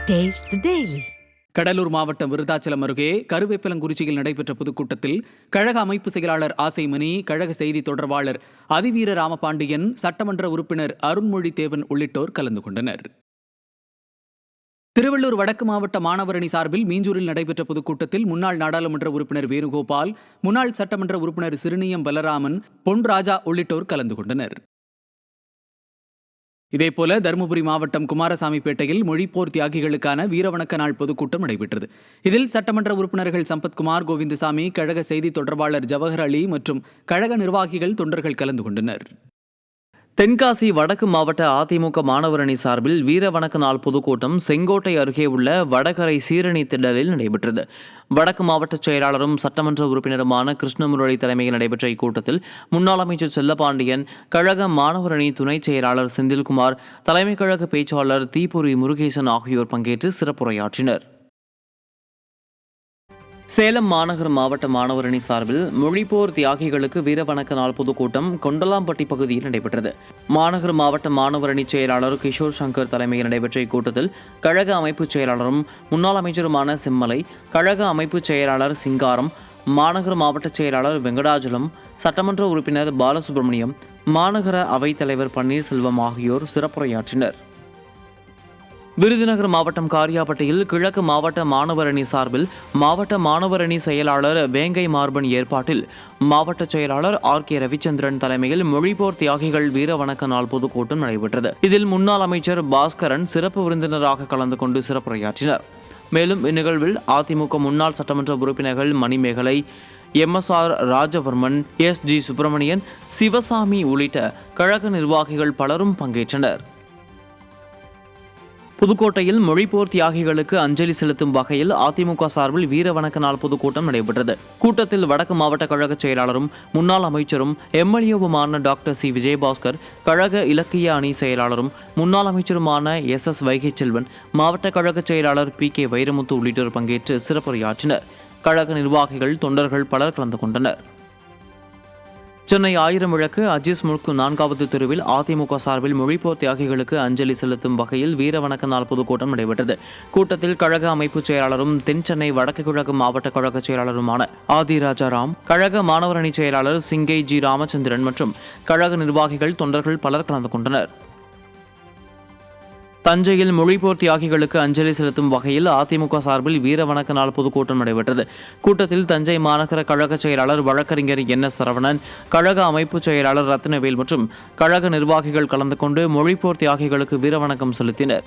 Taste the Daily. Cuddalore மாவட்டம் விருத்தாச்சலம் அருகே கருவேப்பிலங்குறிச்சியில் நடைபெற்ற பொதுக்கூட்டத்தில் கழக அமைப்பு செயலாளர் ஆசைமணி, கழக செய்தி தொடர்பாளர் அதிவீர ராமபாண்டியன், சட்டமன்ற உறுப்பினர் அருண்மொழி தேவன் உள்ளிட்டோர் கலந்து கொண்டனர். திருவள்ளூர் வடக்கு மாவட்ட மாணவரணி சார்பில் மீஞ்சூரில் நடைபெற்ற பொதுக்கூட்டத்தில் முன்னாள் நாடாளுமன்ற உறுப்பினர் வேணுகோபால், முன்னாள் சட்டமன்ற உறுப்பினர் சிறுனியம் பலராமன், பொன்ராஜா உள்ளிட்டோர் கலந்து கொண்டனர். இதேபோல தருமபுரி மாவட்டம் குமாரசாமிப்பேட்டையில் மொழிப்போர் தியாகிகளுக்கான வீரவணக்க நாள் பொதுக்கூட்டம் நடைபெற்றது. இதில் சட்டமன்ற உறுப்பினர்கள் சம்பத்குமார், கோவிந்தசாமி, கழக செய்தி தொடர்பாளர் ஜவஹர் அலி மற்றும் கழக நிர்வாகிகள், தொண்டர்கள் கலந்து கொண்டனர். தென்காசி வடக்கு மாவட்ட அதிமுக மாணவரணி சார்பில் வீரவணக்க நாள் பொதுக்கூட்டம் செங்கோட்டை அருகே உள்ள வடகரை சீரணி திடலில் நடைபெற்றது. வடக்கு மாவட்ட செயலாளரும் சட்டமன்ற உறுப்பினருமான கிருஷ்ணமுரளி தலைமையில் நடைபெற்ற இக்கூட்டத்தில் முன்னாள் அமைச்சர் செல்லப்பாண்டியன், கழக மாணவரணி துணை செயலாளர் செந்தில்குமார், தலைமை கழக பேச்சாளர் தீபுரி முருகேசன் ஆகியோர் பங்கேற்று சிறப்புரையாற்றினர். சேலம் மாநகர மாவட்ட மாணவரணி சார்பில் மொழிப்போர் தியாகிகளுக்கு வீரவணக்க நாள் பொதுக்கூட்டம் கொண்டலாம்பட்டி பகுதியில் நடைபெற்றது. மாநகர மாவட்ட மாணவரணி செயலாளர் கிஷோர் சங்கர் தலைமையில் நடைபெற்ற இக்கூட்டத்தில் கழக அமைப்பு செயலாளரும் முன்னாள் அமைச்சருமான செம்மலை, கழக அமைப்பு செயலாளர் சிங்காரம், மாநகர மாவட்ட செயலாளர் வெங்கடாஜலம், சட்டமன்ற உறுப்பினர் பாலசுப்ரமணியம், மாநகர அவைத்தலைவர் பன்னீர்செல்வம் ஆகியோர் சிறப்புரையாற்றினர். விருதுநகர் மாவட்டம் காரியாபட்டியில் கிழக்கு மாவட்ட மாணவரணி சார்பில் மாவட்ட மாணவரணி செயலாளர் வேங்கை மார்பன் ஏற்பாட்டில் மாவட்ட செயலாளர் ஆர்.கே. ரவிச்சந்திரன் தலைமையில் மொழிப்போர் தியாகிகள் வீரவணக்க நாள் பொதுக்கூட்டம் நடைபெற்றது. இதில் முன்னாள் அமைச்சர் பாஸ்கரன் சிறப்பு விருந்தினராக கலந்து கொண்டு சிறப்புரையாற்றினர். மேலும் இந்நிகழ்வில் அதிமுக முன்னாள் சட்டமன்ற உறுப்பினர்கள் மணிமேகலை, எம்.எஸ்.ஆர். ராஜவர்மன், எஸ்.ஜி. சுப்பிரமணியன், சிவசாமி உள்ளிட்ட கழக நிர்வாகிகள் பலரும் பங்கேற்றனர். புதுக்கோட்டையில் மொழிப்போர் தியாகிகளுக்கு அஞ்சலி செலுத்தும் வகையில் அதிமுக சார்பில் வீரவணக்க நாள் பொதுக்கூட்டம் நடைபெற்றது. கூட்டத்தில் வடக்கு மாவட்ட கழக செயலாளரும் முன்னாள் அமைச்சரும் எம்எல்ஏவுமான டாக்டர் சி. விஜயபாஸ்கர், கழக இலக்கிய அணி செயலாளரும் முன்னாள் அமைச்சருமான எஸ்.எஸ். வைகை செல்வன், மாவட்ட கழக செயலாளர் பி.கே. வைரமுத்து உள்ளிட்டோர் பங்கேற்று சிறப்புரையாற்றினர். கழக நிர்வாகிகள், தொண்டர்கள் பலர் கலந்து கொண்டனர். சென்னை 1000 விளக்கு அஜீஸ் முல்க் 4வது தெருவில் அதிமுக சார்பில் மொழிப்போர் தியாகிகளுக்கு அஞ்சலி செலுத்தும் வகையில் வீரவணக்க நாள் பொதுக்கூட்டம் நடைபெற்றது. கூட்டத்தில் கழக அமைப்பு செயலாளரும் தென் சென்னை வடக்கு கிழக்கு மாவட்ட கழக செயலாளருமான ஆதிராஜாராம், கழக மாணவரணி செயலாளர் சிங்கை ஜி. ராமச்சந்திரன் மற்றும் கழக நிர்வாகிகள், தொண்டர்கள் பலர் கலந்து கொண்டனர். தஞ்சையில் மொழிப்போர் தியாகிகளுக்கு அஞ்சலி செலுத்தும் வகையில் அதிமுக சார்பில் வீரவணக்க நாள் பொதுக்கூட்டம் நடைபெற்றது. கூட்டத்தில் தஞ்சை மாநகர கழக செயலாளர் வழக்கறிஞர் என்.எஸ். சரவணன், கழக அமைப்பு செயலாளர் ரத்னவேல் மற்றும் கழக நிர்வாகிகள் கலந்து கொண்டு மொழிப்போர் தியாகிகளுக்கு வீரவணக்கம் செலுத்தினர்.